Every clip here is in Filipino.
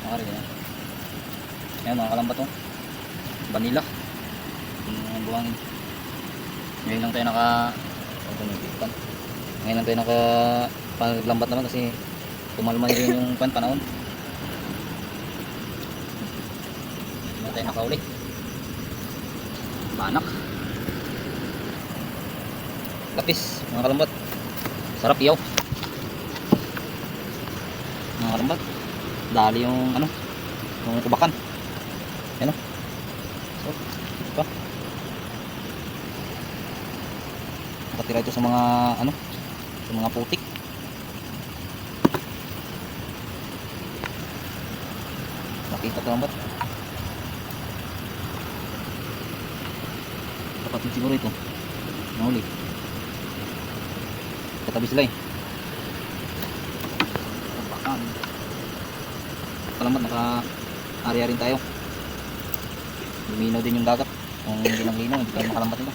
Makari yan. Ayan mga kalambat oh. Vanilla. Yung buhangin. Ngayon lang tayo ngayon lang tayo paglambat naman kasi kumalma din yung panahon. Hindi na tayo nakauli. Banak. Lapis mga kalambat. Sarap iyaw. Mga kalambat. Dali yung yung kubakan. Yan o. So, ito. Nakatira ito sa mga sa mga putik. Nakita ko lang ba? Kapatid siguro ito. Nahuli. Katabi sila eh. Kubakan. Kalamat naka-area rin tayo. Luminaw din yung dagat. Kung hindi lang linaw, hindi tayo makalambat nito.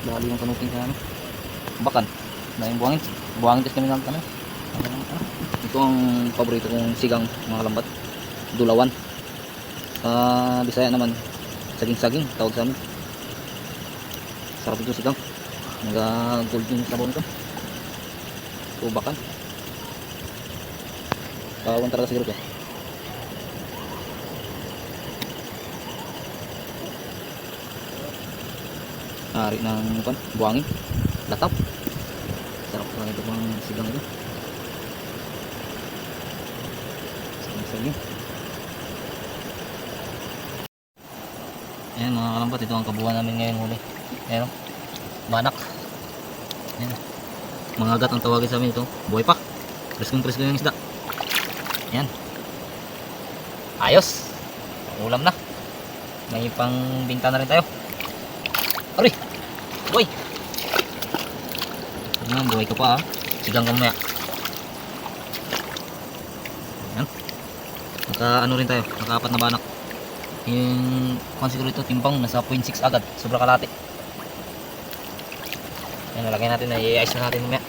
Dali yung kanuting sa bakan. Dahil buhangin. Buhangin kasi kami ng ito ang paborito kong sigang mga kalambat. Dulawan. Sa Bisaya naman saging-saging tawag sa amin. Sarap ito sigang. Nag-gold yung sabaw nito. Ubakan. Kawan talaga siguro ito. Hari ng buhangin. Latap. Sarap talaga ito pang sigang ito. Saging-saging. Ayan mga kalambat, ito ang kabuuan namin ngayon huli. Ayan o, banak. Ayan, mga agat ang tawagin sa amin ito. Buhay pa, preskong yung isda. Ayan, ayos, ulam na. May pang binta na rin tayo. Aray, buhay. Ayan, buhay ka pa ha. Sigang ka mamaya. Ayan, naka rin tayo, naka-4 na banak. Yung siguro ito timbang nasa 0.6 agad, sobra kalate. Yan, nalagay natin na i-ice na natin mamaya.